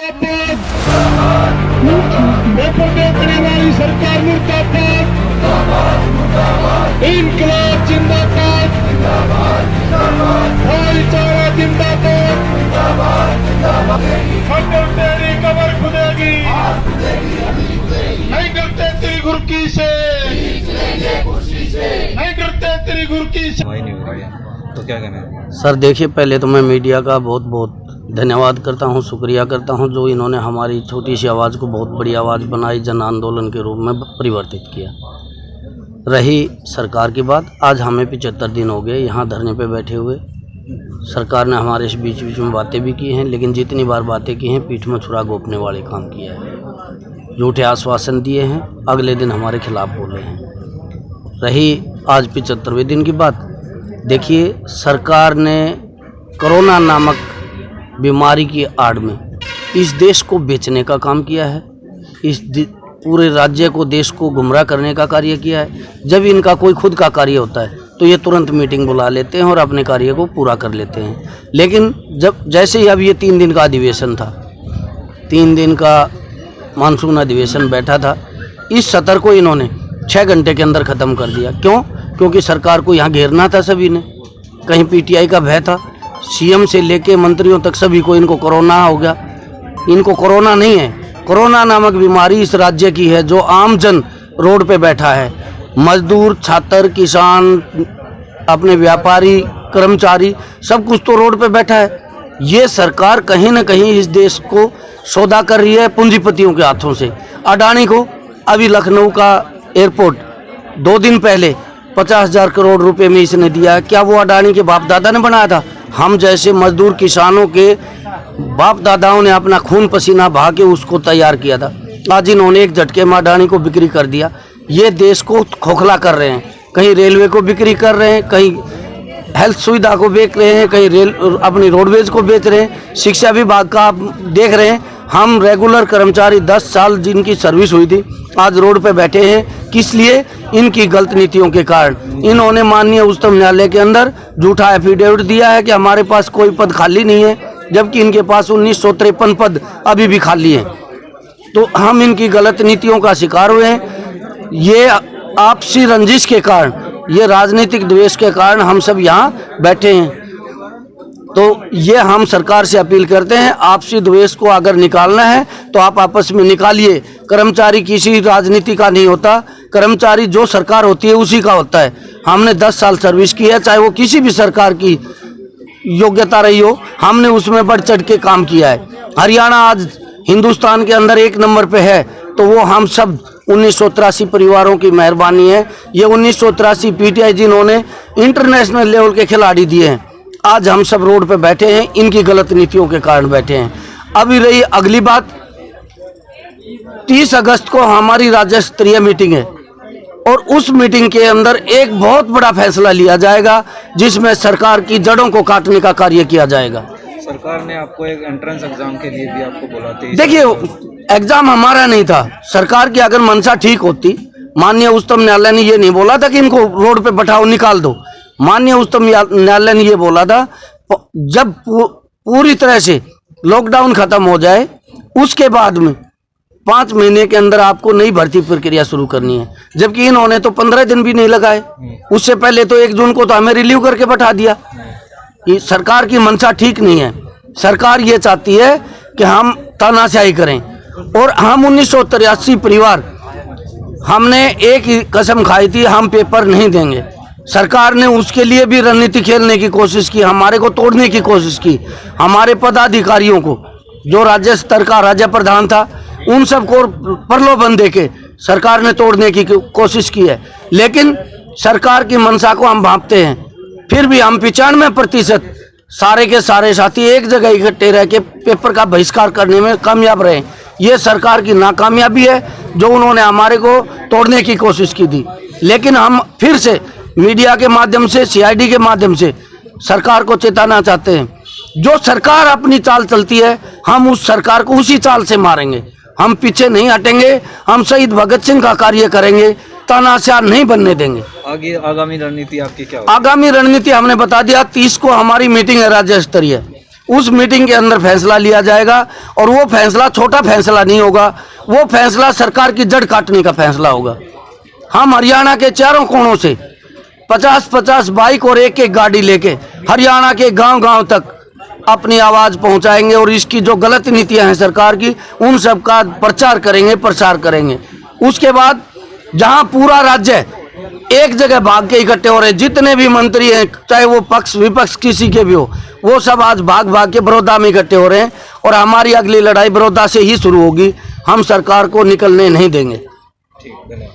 Paper बेचने वाली सरकार मुर्दाबाद, इनकलाब जिंदाबाद, भाईचारा जिंदाबाद, खंडर तेरी कमर खुदेगी, नहीं डरते तेरी घुर्की से, नहीं डरते तेरी घुर्की से। तो क्या कहना है सर? देखिए, पहले तो मैं मीडिया का बहुत बहुत धन्यवाद करता हूं, शुक्रिया करता हूं जो इन्होंने हमारी छोटी सी आवाज़ को बहुत बड़ी आवाज़ बनाई, जन आंदोलन के रूप में परिवर्तित किया। रही सरकार की बात, आज हमें 75 दिन हो गए यहाँ धरने पे बैठे हुए। सरकार ने हमारे बीच में बातें भी की हैं, लेकिन जितनी बार बातें की हैं पीठ में छुरा घोंपने वाले काम किया है। झूठे आश्वासन दिए हैं, अगले दिन हमारे खिलाफ बोले हैं। रही आज 75वें दिन की बात, देखिए सरकार ने कोरोना नामक बीमारी की आड़ में इस देश को बेचने का काम किया है, इस पूरे राज्य को, देश को गुमराह करने का कार्य किया है। जब इनका कोई खुद का कार्य होता है तो ये तुरंत मीटिंग बुला लेते हैं और अपने कार्य को पूरा कर लेते हैं। लेकिन जब जैसे ही अब ये 3 दिन का अधिवेशन था, 3 दिन का मानसून अधिवेशन बैठा था, इस सत्र को इन्होंने 6 घंटे के अंदर ख़त्म कर दिया। क्यों? क्योंकि सरकार को यहाँ घेरना था सभी ने। कहीं पीटीआई का भय था, सीएम से लेके मंत्रियों तक सभी को इनको कोरोना हो गया। इनको कोरोना नहीं है, कोरोना नामक बीमारी इस राज्य की है जो आम जन रोड पे बैठा है। मजदूर, छात्र, किसान, अपने व्यापारी, कर्मचारी, सब कुछ तो रोड पे बैठा है। ये सरकार कहीं ना कहीं इस देश को सौदा कर रही है पूंजीपतियों के हाथों से। अडानी को अभी लखनऊ का एयरपोर्ट 2 दिन पहले 50,000 करोड़ रुपए में इसने दिया। क्या वो अडानी के बाप दादा ने बनाया था? हम जैसे मजदूर किसानों के बाप दादाओं ने अपना खून पसीना बहा के उसको तैयार किया था। आज इन्होंने एक झटके में अडानी को बिक्री कर दिया। ये देश को खोखला कर रहे हैं। कहीं रेलवे को बिक्री कर रहे हैं, कहीं हेल्थ सुविधा को बेच रहे हैं, कहीं अपनी रोडवेज को बेच रहे हैं। शिक्षा विभाग का आप देख रहे हैं, हम रेगुलर कर्मचारी 10 साल जिनकी सर्विस हुई थी आज रोड पे बैठे हैं। किस लिए? इनकी गलत नीतियों के कारण। इन्होंने माननीय उच्चतम न्यायालय के अंदर झूठा एफिडेविट दिया है कि हमारे पास कोई पद खाली नहीं है, जबकि इनके पास 1953 पद अभी भी खाली हैं। तो हम इनकी गलत नीतियों का शिकार हुए हैं। ये आपसी रंजिश के कारण, ये राजनीतिक द्वेष के कारण हम सब यहाँ बैठे हैं। तो ये हम सरकार से अपील करते हैं, आपसी द्वेष को अगर निकालना है तो आप आपस में निकालिए। कर्मचारी किसी राजनीति का नहीं होता, कर्मचारी जो सरकार होती है उसी का होता है। हमने 10 साल सर्विस की है, चाहे वो किसी भी सरकार की योग्यता रही हो, हमने उसमें बढ़ चढ़ के काम किया है। हरियाणा आज हिंदुस्तान के अंदर 1 नंबर पे है, तो वो हम सब 1983 परिवारों की मेहरबानी है। ये 1983 पीटीआई जिन्होंने इंटरनेशनल लेवल के खिलाड़ी दिए हैं, आज हम सब रोड पे बैठे हैं, इनकी गलत नीतियों के कारण बैठे हैं। अभी रही अगली बात, 30 अगस्त को हमारी राज्य स्तरीय मीटिंग है और उस मीटिंग के अंदर एक बहुत बड़ा फैसला लिया जाएगा जिसमें सरकार की जड़ों को काटने का कार्य किया जाएगा। सरकार ने आपको एक एंट्रेंस एग्जाम के लिए भी आपको बोला था। देखिए, एग्जाम हमारा नहीं था। सरकार की अगर मंशा ठीक होती, माननीय उच्चतम न्यायालय ने ये नहीं बोला था कि इनको रोड पे बैठाओ निकाल दो। माननीय उच्चतम न्यायालय ने ये बोला था जब पूरी तरह से लॉकडाउन खत्म हो जाए उसके बाद में 5 महीने के अंदर आपको नई भर्ती प्रक्रिया शुरू करनी है। जबकि इन्होंने तो 15 दिन भी नहीं लगाए। उससे पहले तो 1 जून को तो हमें रिलीव करके बैठा दिया। ये सरकार की मंशा ठीक नहीं है। सरकार ये चाहती है कि हम तानाशाही करें, और हम 1983 परिवार, हमने एक ही कसम खाई थी, हम पेपर नहीं देंगे। सरकार ने उसके लिए भी रणनीति खेलने की कोशिश की, हमारे को तोड़ने की कोशिश की। हमारे पदाधिकारियों को, जो राज्य स्तर का राज्य प्रधान था, उन सबको प्रलोभन देके सरकार ने तोड़ने की कोशिश की है। लेकिन सरकार की मंशा को हम भांपते हैं। फिर भी हम 95% सारे के सारे साथी एक जगह इकट्ठे रह के पेपर का बहिष्कार करने में कामयाब रहे। ये सरकार की नाकामयाबी है जो उन्होंने हमारे को तोड़ने की कोशिश की थी। लेकिन हम फिर से मीडिया के माध्यम से, सीआईडी के माध्यम से सरकार को चेताना चाहते हैं, जो सरकार अपनी चाल चलती है हम उस सरकार को उसी चाल से मारेंगे। हम पीछे नहीं हटेंगे, हम शहीद भगत सिंह का कार्य करेंगे, तानाशाह नहीं बनने देंगे। आगे आगामी रणनीति आपकी क्या होगी? आगामी रणनीति हमने बता दिया, 30 को हमारी मीटिंग है राज्य स्तरीय। उस मीटिंग के अंदर फैसला लिया जाएगा। और वो फैसला छोटा फैसला नहीं होगा, वो फैसला सरकार की जड़ काटने का फैसला होगा। हम हरियाणा के चारों कोनों से 50-50 बाइक और एक गाड़ी लेके हरियाणा के गांव-गांव तक अपनी आवाज़ पहुंचाएंगे और इसकी जो गलत नीतियां हैं सरकार की, उन सब का प्रचार करेंगे, प्रसार करेंगे। उसके बाद जहां पूरा राज्य एक जगह भाग के इकट्ठे हो रहे, जितने भी मंत्री हैं, चाहे वो पक्ष विपक्ष किसी के भी हो, वो सब आज भाग भाग के बड़ौदा में इकट्ठे हो रहे हैं। और हमारी अगली लड़ाई बड़ौदा से ही शुरू होगी। हम सरकार को निकलने नहीं देंगे। ठीक, धन्यवाद।